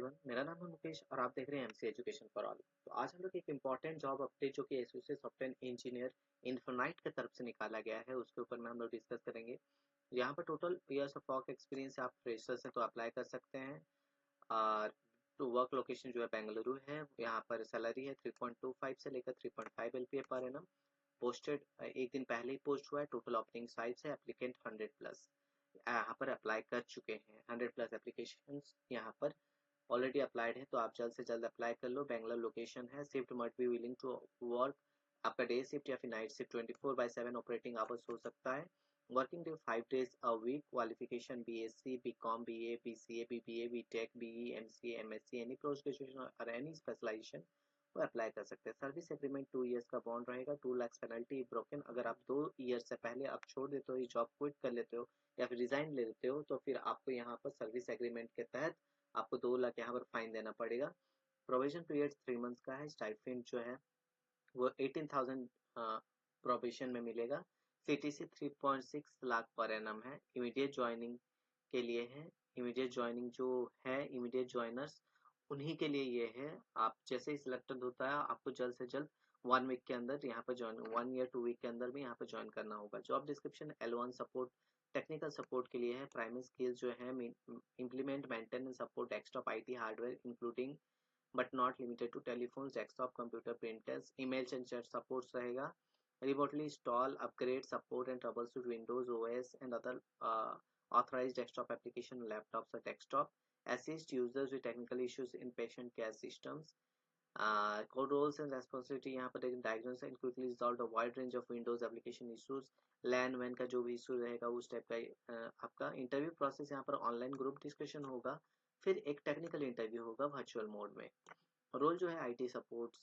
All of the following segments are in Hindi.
एवरीवन, मेरा नाम है मुकेश और आप देख रहे हैं एमसी एजुकेशन फॉर ऑल। तो आज हम लोग एक इम्पॉर्टेंट जॉब अपडेट जो कि एसोसिएट सॉफ्टवेयर इंजीनियर इन्फोनाइट की तरफ से निकाला गया है उसके ऊपर में हम लोग डिस्कस करेंगे। यहाँ पर total years of work experience आप फ्रेशर्स हैं तो अप्लाई कर सकते हैं। और टू वर्क लोकेशन जो है बेंगलुरु है। यहाँ पर सैलरी है 3.25 से लेकर 3.5 LPA पर एनम। पोस्टेड एक दिन पहले ही पोस्ट हुआ है। टोटल ओपनिंग साइट्स है, एप्लीकेंट 100+। यहाँ पर अप्लाई कर चुके हैं 100+ एप्लीकेशन यहाँ पर ऑलरेडी अप्लाइड है, तो आप जल्द से जल्द अप्लाई कर लो। बेंगलोर लोकेशन है। Shift must be willing to work. आपका डे शिफ्ट या फिर नाइट शिफ्ट 24/7 ऑपरेटिंग आवर्स हो सकता है। Working day 5 days a week. Qualification BSc, BCom, BA, BCA, BBA, BTech, BE, MCA, MSc, any post graduation और एनी स्पेशलाइजेशन वो अप्लाई कर सकते हैं। सर्विस एग्रीमेंट 2 years का बॉन्ड रहेगा। 2 lakhs पेनल्टी ब्रोकन। अगर आप 2 years से पहले आप छोड़ देते हो, ये जॉब क्विट कर लेते हो या फिर रिजाइन ले लेते हो, तो फिर आपको यहाँ पर सर्विस एग्रीमेंट के तहत आपको 2 लाख यहाँ पर फाइन देना पड़ेगा। प्रोविजन पीरियड 3 months का है। स्टाइपेंड जो है वो 18,000 प्रोविजन में मिलेगा। CTC 3.6 लाख पर एनम है। इमीडिएट ज्वाइनिंग के लिए है। इमीडिएट ज्वाइनिंग जो है, इमीडिएट ज्वाइनर्स उन्हीं के लिए ये है। आप जैसे ही सिलेक्टेड होता है आपको जल्द से जल्द 1 week के अंदर यहाँ पर ज्वाइन, 1 year 2 week के अंदर भी यहाँ पर ज्वाइन करना होगा। Job description L1 support technical support के लिए है। प्राइमरी स्किल्स जो है implement, maintain and support desktop IT hardware including but not limited to telephone, desktop computer, printers, emails and chat supports रहेगा। remotely install, upgrade, support and troubleshoot Windows OS and other authorized desktop application on laptops or desktop. Assist users with technical issues in patient care systems. Core roles and responsibility यहाँ पर diagnose and quickly resolve a wide range of Windows application issues. LAN WAN का जो भी इशू रहेगा उस टाइप का आपका इंटरव्यू प्रोसेस यहाँ पर ऑनलाइन ग्रुप डिस्कशन होगा। फिर एक टेक्निकल इंटरव्यू होगा वर्चुअल मोड में। रोल जो है IT सपोर्ट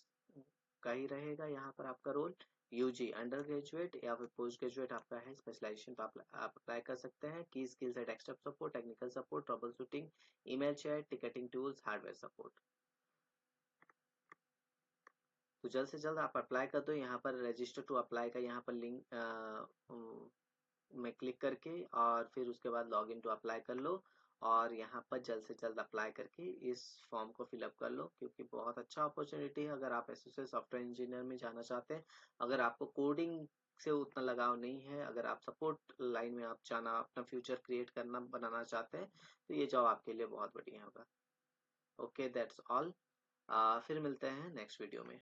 का ही रहेगा। यहाँ पर आपका रोल UG अंडर ग्रेजुएट या फिर पोस्ट ग्रेजुएट आपका है। स्पेशलाइजेशन तो आप अप्लाई कर सकते हैं। की स्किल्स है desktop support, technical support, trouble shooting, email chat, ticketing tools, hardware support. तो जल्द से जल्द आप अप्लाई कर दो। यहाँ पर रजिस्टर टू अप्लाई का यहाँ पर लिंक में क्लिक करके और फिर उसके बाद लॉग इन टू अप्लाई कर लो। और यहाँ पर जल्द से जल्द अप्लाई करके इस फॉर्म को फिलअप कर लो, क्योंकि बहुत अच्छा अपॉर्चुनिटी है अगर आप एसोसिएट सॉफ्टवेयर इंजीनियर में जाना चाहते हैं। अगर आपको कोडिंग से उतना लगाव नहीं है, अगर आप सपोर्ट लाइन में आप जाना, अपना फ्यूचर क्रिएट करना, बनाना चाहते हैं, तो ये जॉब आपके लिए बहुत बढ़िया होगा। Okay, that's all. फिर मिलते हैं नेक्स्ट वीडियो में।